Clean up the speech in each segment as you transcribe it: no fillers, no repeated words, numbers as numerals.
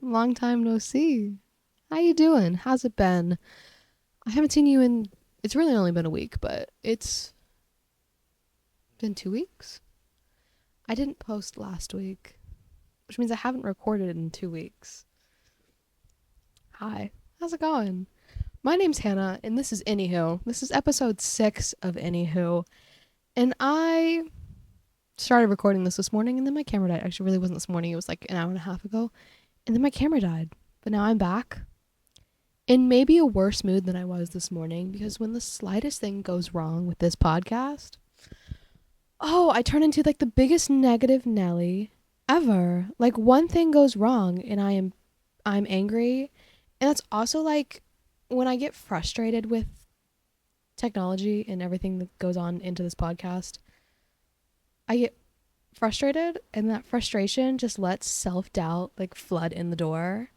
Long time no see. How you doing? How's it been? I haven't seen you in it's really only been a week, but it's been 2 weeks. I didn't post last week, which means I haven't recorded in 2 weeks. Hi. How's it going? My name's Hannah, and this is Anywho. This is episode 6 of Anywho. And I started recording this morning, and then my camera died. Actually, it really wasn't this morning. It was like an hour and a half ago. And then my camera died. But now I'm back in maybe a worse mood than I was this morning, because when the slightest thing goes wrong with this podcast, I turn into like the biggest negative Nelly ever. Like one thing goes wrong and I'm angry. And that's also like when I get frustrated with technology and everything that goes on into this podcast, I get frustrated, and that frustration just lets self-doubt like flood in the door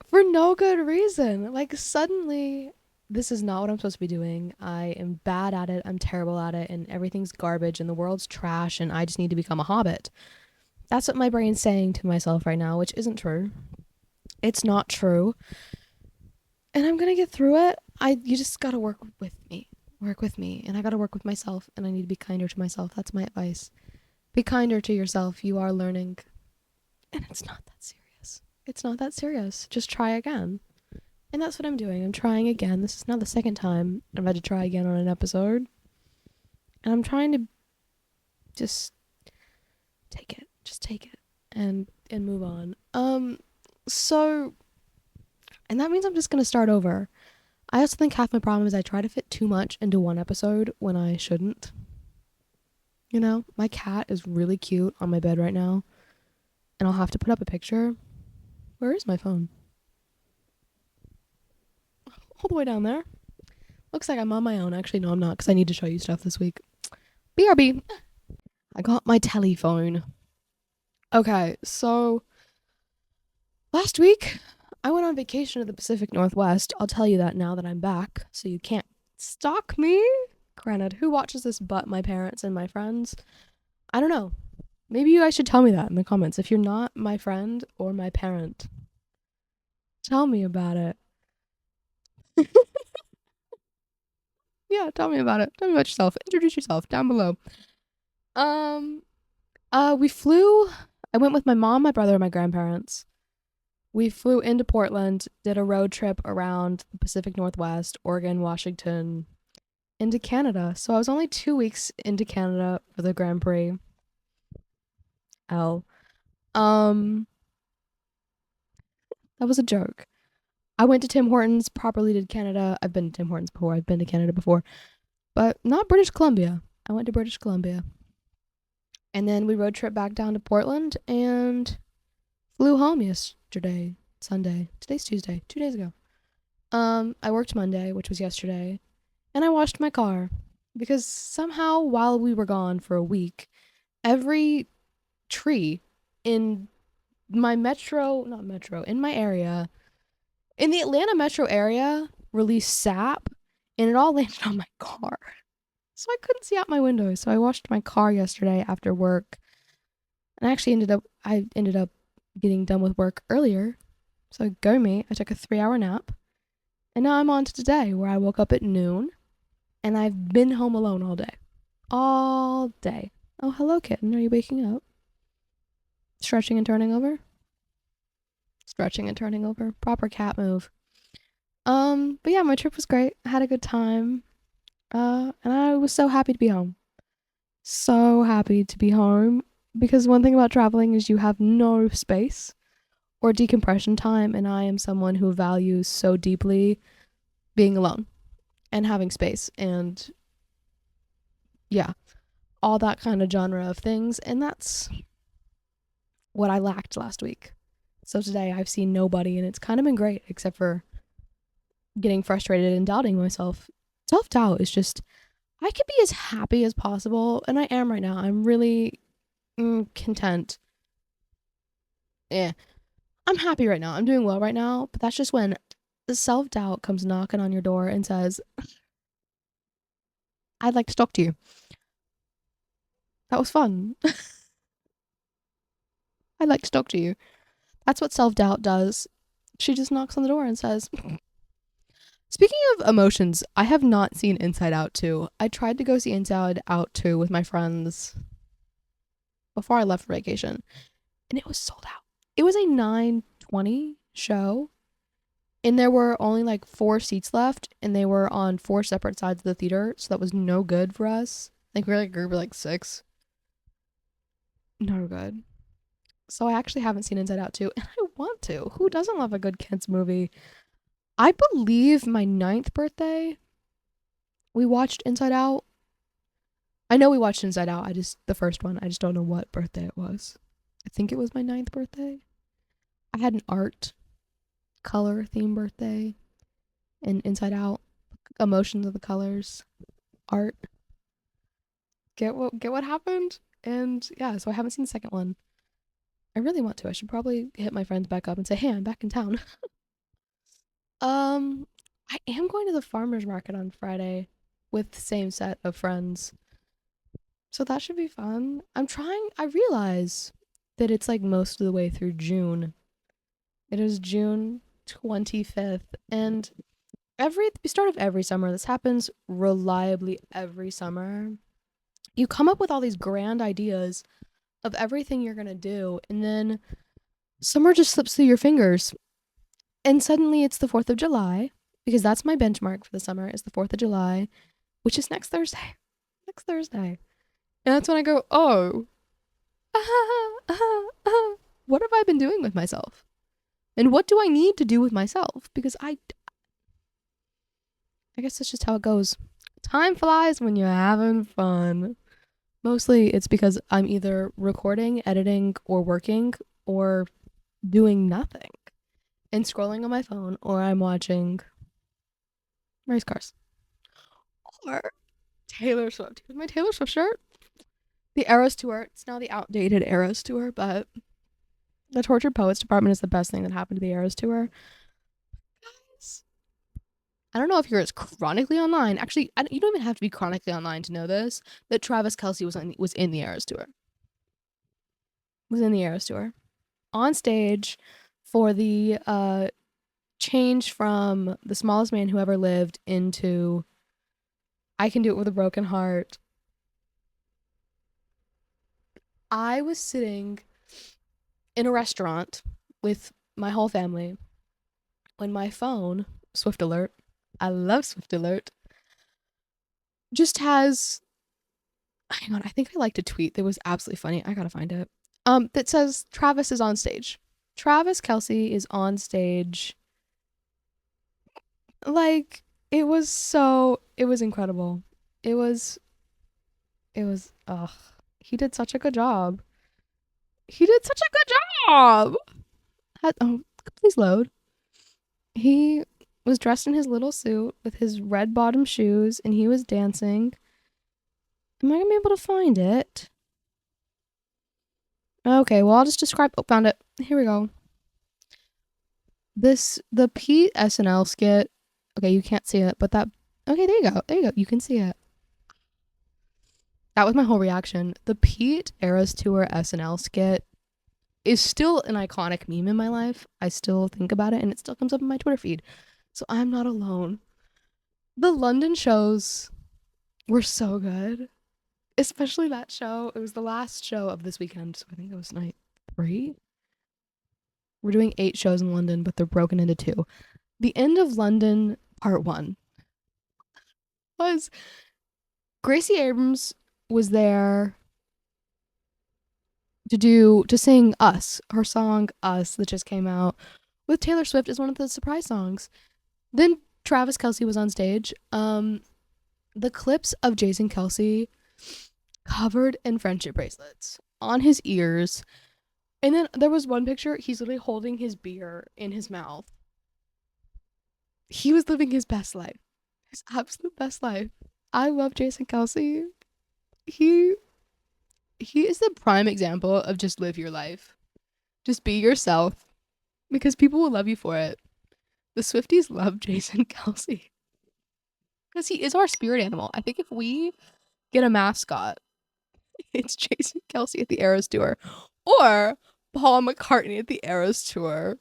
for no good reason. Like suddenly this is not what I'm supposed to be doing. I am bad at it. I'm terrible at it, and everything's garbage and the world's trash and I just need to become a hobbit. That's what my brain's saying to myself right now, which isn't true. It's not true. And I'm going to get through it. You just got to work with me. Work with me, and I got to work with myself, and I need to be kinder to myself. That's my advice. Be kinder to yourself. You are learning. And it's not that serious. It's not that serious. Just try again. And that's what I'm doing. I'm trying again. This is now the second time I've had to try again on an episode. And I'm trying to just take it. Just take it. And move on. So and that means I'm just gonna start over. I also think half my problem is I try to fit too much into one episode when I shouldn't. You know, my cat is really cute on my bed right now. And I'll have to put up a picture. Where is my phone? All the way down there. Looks like I'm on my own. Actually, no, I'm not, because I need to show you stuff this week. BRB. I got my telephone. Okay, so last week I went on vacation to the Pacific Northwest. I'll tell you that now that I'm back, so you can't stalk me. Granted, who watches this but my parents and my friends? I don't know. Maybe you guys should tell me that in the comments. If you're not my friend or my parent, tell me about it. Yeah, tell me about it. Tell me about yourself. Introduce yourself down below. Um, we flew. I went with my mom, my brother, and my grandparents. We flew into Portland, did a road trip around the Pacific Northwest, Oregon, Washington, into Canada. So I was only 2 weeks into Canada for the Grand Prix. L. Um, that was a joke. I went to Tim Hortons, properly did Canada. I've been to Tim Hortons before. I've been to Canada before, but not British Columbia. I went to British Columbia. And then we road trip back down to Portland and flew home yesterday, Sunday. Today's Tuesday, 2 days ago. I worked Monday, which was yesterday, and I washed my car because somehow while we were gone for a week, every tree in my in my area, in the Atlanta metro area, released sap, and it all landed on my car. So I couldn't see out my window. So I washed my car yesterday after work. And I ended up getting done with work earlier. So go me. I took a 3-hour nap. And now I'm on to today, where I woke up at noon and I've been home alone all day. All day. Oh, hello, kitten. Are you waking up? Stretching and turning over? Stretching and turning over. Proper cat move. But yeah, my trip was great. I had a good time. And I was so happy to be home. So happy to be home, because one thing about traveling is you have no space or decompression time, and I am someone who values so deeply being alone and having space and yeah, all that kind of genre of things, and that's what I lacked last week. So today I've seen nobody, and it's kind of been great, except for getting frustrated and doubting myself. Self-doubt is just, I could be as happy as possible, and I am right now. I'm really content. Yeah, I'm happy right now. I'm doing well right now, but that's just when the self-doubt comes knocking on your door and says, I'd like to talk to you. That was fun. I'd like to talk to you. That's what self-doubt does. She just knocks on the door and says, speaking of emotions, I have not seen Inside Out 2. I tried to go see Inside Out 2 with my friends before I left for vacation, and it was sold out. It was a 9:20 show, and there were only like 4 seats left, and they were on 4 separate sides of the theater, so that was no good for us. Like, we were like a group of like 6. No good. So I actually haven't seen Inside Out 2, and I want to. Who doesn't love a good kids movie? I believe my 9th birthday, we watched Inside Out. I know we watched Inside Out. The first one. I just don't know what birthday it was. I think it was my 9th birthday. I had an art, color theme birthday, and Inside Out, emotions of the colors, art. Get what happened? And yeah, so I haven't seen the second one. I really want to. I should probably hit my friends back up and say, hey, I'm back in town. I am going to the farmer's market on Friday with the same set of friends. So that should be fun. I realize that it's like most of the way through June. It is June 25th. And the start of every summer, this happens reliably every summer. You come up with all these grand ideas of everything you're going to do. And then summer just slips through your fingers. And suddenly it's the 4th of July, because that's my benchmark for the summer, is the 4th of July, which is next Thursday. Next Thursday. And that's when I go, oh, what have I been doing with myself? And what do I need to do with myself? Because I guess that's just how it goes. Time flies when you're having fun. Mostly it's because I'm either recording, editing, or working, or doing nothing and scrolling on my phone, or I'm watching race cars. Or Taylor Swift. Here's my Taylor Swift shirt. The Eras Tour. It's now the outdated Eras Tour, but the Tortured Poets Department is the best thing that happened to the Eras Tour. Guys, I don't know if you're as chronically online. Actually, you don't even have to be chronically online to know this, that Travis Kelce was in the Eras Tour. Was in the Eras Tour. On stage for the change from The Smallest Man Who Ever Lived into I Can Do It With a Broken Heart. I was sitting in a restaurant with my whole family when my phone, Swift Alert, I love Swift Alert, just has, hang on, I think I liked a tweet that was absolutely funny. I gotta find it. That says Travis is on stage. Travis Kelce is on stage. Like, it was incredible. It was, he did such a good job. Please load. He was dressed in his little suit with his red bottom shoes, and he was dancing. Am I gonna be able to find it? Okay, well, I'll just describe. Oh, found it. Here we go. The Pete SNL skit. Okay, you can't see it, but that. Okay, there you go. There you go. You can see it. That was my whole reaction. The Pete Eras Tour SNL skit is still an iconic meme in my life. I still think about it, and it still comes up in my Twitter feed. So I'm not alone. The London shows were so good. Especially that show. It was the last show of this weekend, so I think it was night 3. We're doing 8 shows in London, but they're broken into 2. The end of London part 1 was Gracie Abrams was there to sing Us, her song Us that just came out with Taylor Swift as one of the surprise songs. Then Travis Kelce was on stage. The clips of Jason Kelce covered in friendship bracelets on his ears. And then there was one picture, he's literally holding his beer in his mouth. He was living his best life. His absolute best life. I love Jason Kelce. He is the prime example of just live your life. Just be yourself. Because people will love you for it. The Swifties love Jason Kelce. Because he is our spirit animal. I think if we get a mascot, it's Jason Kelce at the Eras Tour. Or Paul McCartney at the Eras Tour.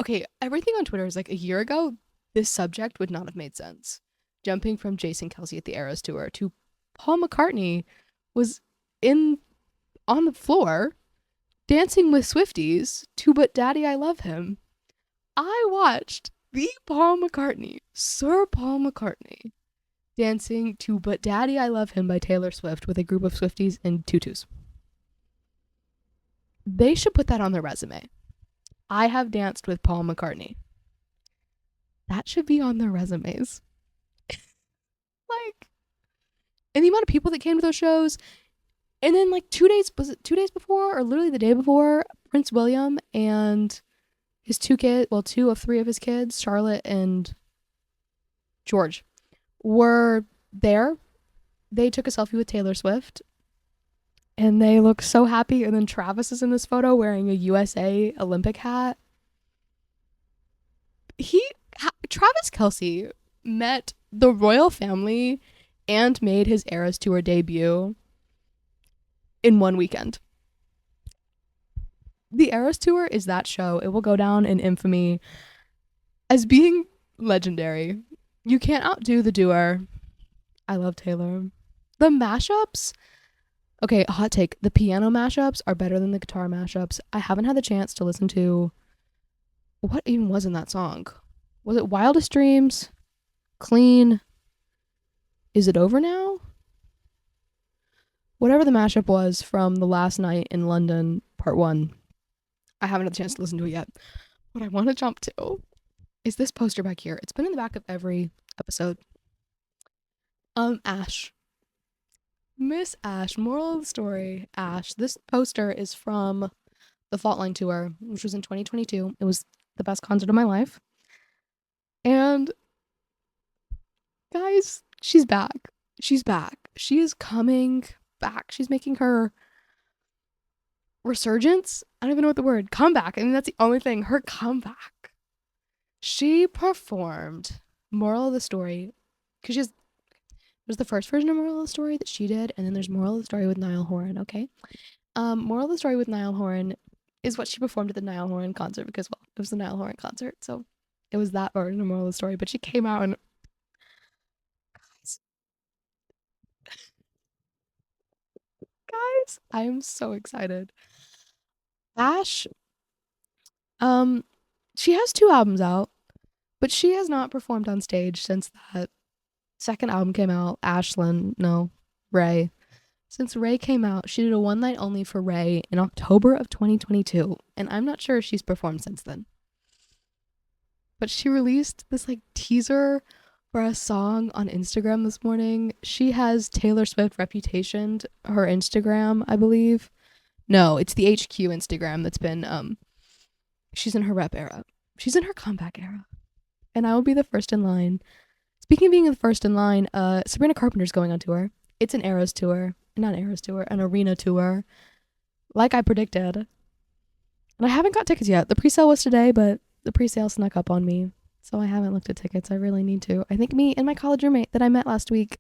Okay, everything on Twitter is like a year ago, this subject would not have made sense. Jumping from Jason Kelsey at the Eras Tour to Paul McCartney was in on the floor dancing with Swifties to But Daddy I Love Him. I watched the Sir Paul McCartney, dancing to But Daddy I Love Him by Taylor Swift with a group of Swifties in tutus. They should put that on their resume. I have danced with Paul McCartney. That should be on their resumes. Like, and the amount of people that came to those shows. And then like 2 days, was it 2 days before or literally the day before, Prince William and his two of three of his kids, Charlotte and George, were there. They took a selfie with Taylor Swift and they look so happy. And then Travis is in this photo wearing a USA Olympic hat. Travis Kelce met the royal family and made his Eras Tour debut in one weekend. The Eras Tour is that show. It will go down in infamy as being legendary. You can't outdo the doer. I love Taylor. The mashups, okay, hot take. The piano mashups are better than the guitar mashups. I haven't had the chance to listen to what even was in that song. Was it Wildest Dreams? Clean? Is It Over Now? Whatever the mashup was from The Last Night in London, part 1. I haven't had the chance to listen to it yet. What I want to jump to is this poster back here. It's been in the back of every episode. Ash. Miss Ash. Moral of the story, Ash. This poster is from the Fault Line Tour, which was in 2022. It was the best concert of my life. And guys, she's back. She's back. She is coming back. She's making her resurgence. I don't even know what the word. Comeback. I mean, that's the only thing. Her comeback. She performed Moral of the Story because there's the first version of Moral of the Story that she did, and then there's Moral of the Story with Niall Horan. Okay, Moral of the Story with Niall Horan is what she performed at the Niall Horan concert because, well, it was the Niall Horan concert, so it was that version of Moral of the Story. But she came out and guys, I am so excited. Ash, she has 2 albums out, but she has not performed on stage since that second album came out. Ray. Since Ray came out, she did a one night only for Ray in October of 2022, and I'm not sure if she's performed since then. But she released this like teaser for a song on Instagram this morning. She has Taylor Swift reputationed her Instagram, I believe. No, it's the HQ Instagram that's been she's in her rep era. She's in her comeback era. And I will be the first in line. Speaking of being the first in line, Sabrina Carpenter's going on tour. It's an Eras Tour. Not an Eras Tour, an arena tour. Like I predicted. And I haven't got tickets yet. The pre-sale was today, but the pre-sale snuck up on me. So I haven't looked at tickets. I really need to. I think me and my college roommate that I met last week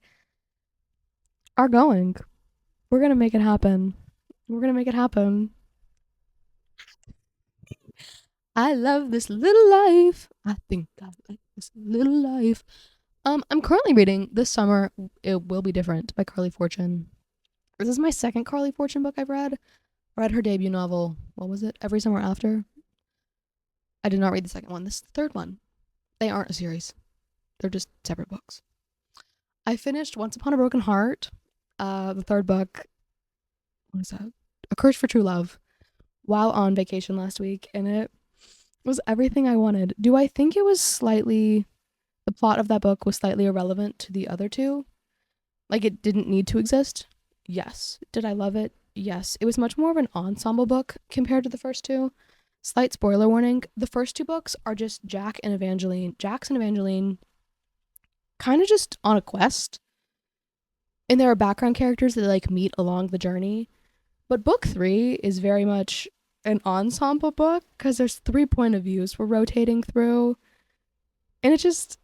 are going. We're going to make it happen. We're going to make it happen. I love this little life. I think I like this little life. I'm currently reading This Summer It Will Be Different by Carly Fortune. This is my second Carly Fortune book I've read. I read her debut novel. What was it? Every Summer After. I did not read the second one. This is the third one. They aren't a series. They're just separate books. I finished Once Upon a Broken Heart, the third book. What is that? A Curse for True Love, while on vacation last week, and it was everything I wanted. Do I think it was slightly... The plot of that book was slightly irrelevant to the other two? Like, it didn't need to exist? Yes. Did I love it? Yes. It was much more of an ensemble book compared to the first two. Slight spoiler warning. The first 2 books are just Jax and Evangeline kind of just on a quest. And there are background characters that like meet along the journey. But book 3 is very much an ensemble book because there's 3 point of views we're rotating through. And it just...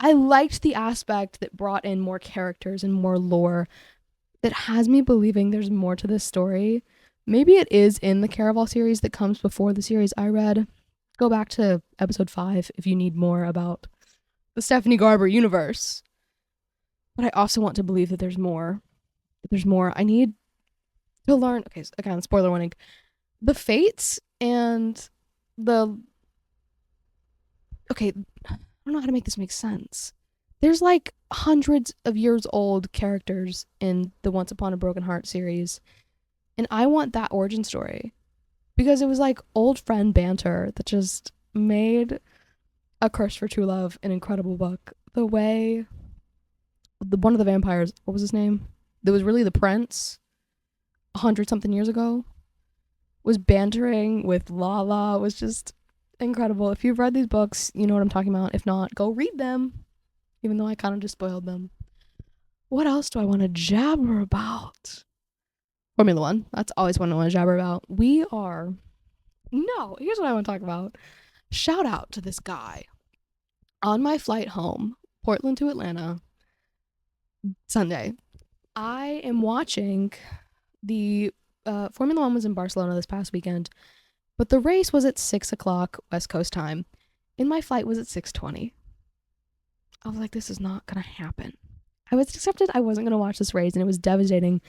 I liked the aspect that brought in more characters and more lore that has me believing there's more to this story Maybe it is in the Caraval series that comes before the series I read. Go back to episode 5 if you need more about the Stephanie Garber universe. But I also want to believe that there's more. I need to learn. Okay, so again, spoiler warning. The fates and the. Okay, I don't know how to make this make sense. There's like hundreds of years old characters in the Once Upon a Broken Heart series. And I want that origin story. Because it was like old friend banter that just made A Curse for True Love an incredible book. The way one of the vampires, what was his name? That was really the prince 100-something years ago, was bantering with Lala, was just incredible. If you've read these books, you know what I'm talking about. If not, go read them, even though I kind of just spoiled them. What else do I want to jabber about? Formula One. That's always what I want to jabber about. Here's what I want to talk about. Shout out to this guy. On my flight home, Portland to Atlanta, Sunday, I am watching the Formula One was in Barcelona this past weekend, but the race was at 6 o'clock West Coast time, and my flight was at 6:20. I was like, this is not gonna happen. I was accepted I wasn't gonna watch this race, and it was devastating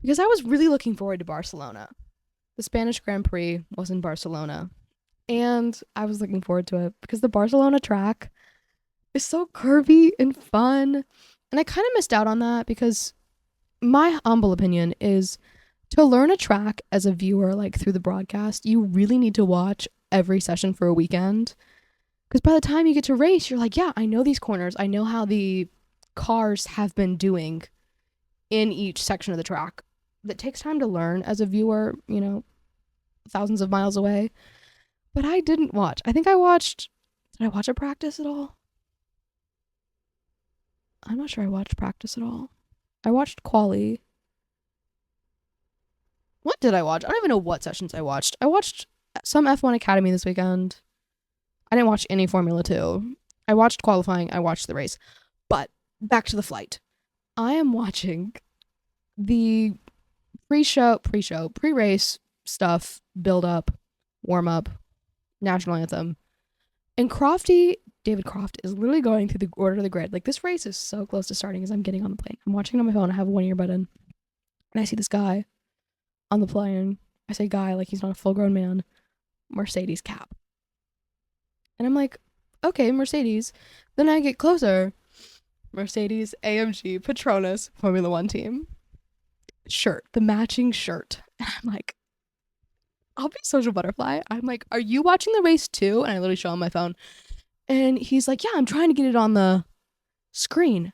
because I was really looking forward to Barcelona. The Spanish Grand Prix was in Barcelona, and I was looking forward to it because the Barcelona track is so curvy and fun, and I kind of missed out on that because my humble opinion is to learn a track as a viewer, like through the broadcast, you really need to watch every session for a weekend. Because by the time you get to race, you're like, yeah, I know these corners. I know how the cars have been doing in each section of the track. That takes time to learn as a viewer, thousands of miles away. But I didn't watch. Did I watch a practice at all? I'm not sure I watched practice at all. I watched quali. What did I watch? I don't even know what sessions I watched. I watched some F1 Academy this weekend. I didn't watch any Formula 2. I watched qualifying. I watched the race. But back to the flight. I am watching the pre-race stuff, build up, warm up, national anthem. And David Croft is literally going through the order of the grid. Like, this race is so close to starting as I'm getting on the plane. I'm watching it on my phone. I have one earbud in. And I see this guy on the plane. I say guy like he's not a full-grown man. Mercedes cap. And I'm like, okay, Mercedes. Then I get closer. Mercedes, AMG, Petronas, Formula One team. Shirt, the matching shirt. And I'm like, I'll be social butterfly. I'm like, are you watching the race too? And I literally show him my phone. And he's like, yeah, I'm trying to get it on the screen.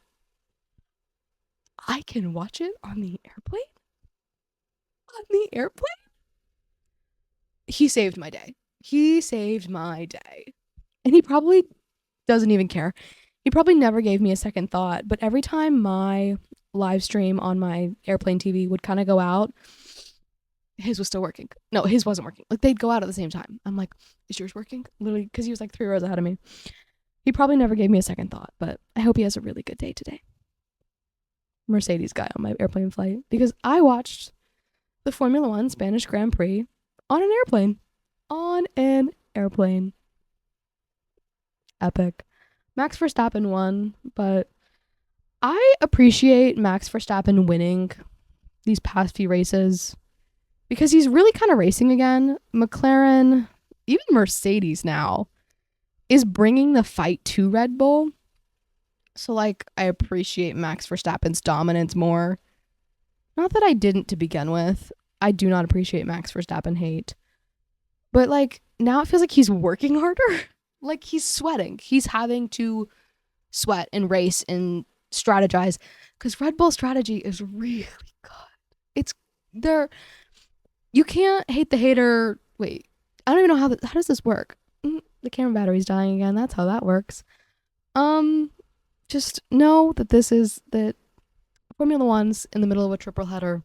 I can watch it on the airplane? On the airplane? He saved my day. And he probably doesn't even care. He probably never gave me a second thought. But every time my live stream on my airplane TV would kind of go out, his was still working. No, his wasn't working. Like, they'd go out at the same time. I'm like, is yours working? Literally, because he was like 3 rows ahead of me. He probably never gave me a second thought, but I hope he has a really good day today. Mercedes guy on my airplane flight, because I watched the Formula One Spanish Grand Prix on an airplane. Epic. Max Verstappen won, but I appreciate Max Verstappen winning these past few races because he's really kind of racing again. McLaren, even Mercedes now, is bringing the fight to Red Bull. So, like, I appreciate Max Verstappen's dominance more. Not that I didn't to begin with. I do not appreciate Max Verstappen hate. But, like, now it feels like he's working harder. Like, he's sweating. He's having to sweat and race and strategize because Red Bull strategy is really good. You can't hate the hater. Wait, I don't even know how does this work? The camera battery's dying again. That's how that works. Just know that Formula One's in the middle of a triple header.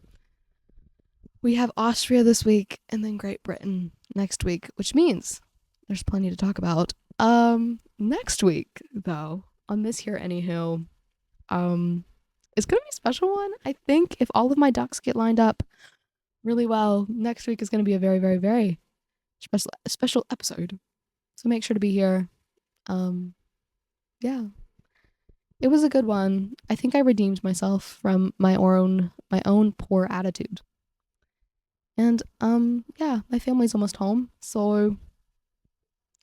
We have Austria this week and then Great Britain next week, which means there's plenty to talk about. Next week, though, on this here anywho, it's gonna be a special one. I think if all of my ducks get lined up, really well. Next week is going to be a very, very, very special episode. So make sure to be here. Yeah. It was a good one. I think I redeemed myself from my own poor attitude. And yeah, my family's almost home, so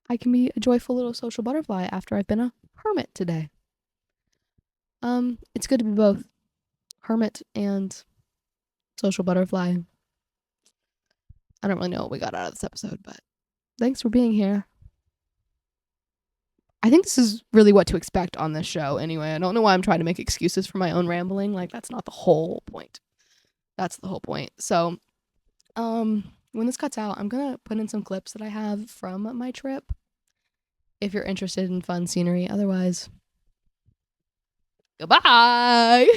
I can be a joyful little social butterfly after I've been a hermit today. It's good to be both hermit and social butterfly. I don't really know what we got out of this episode, but thanks for being here. I think this is really what to expect on this show anyway. I don't know why I'm trying to make excuses for my own rambling. Like, that's not the whole point. That's the whole point. So, when this cuts out, I'm gonna put in some clips that I have from my trip if you're interested in fun scenery. Otherwise, goodbye.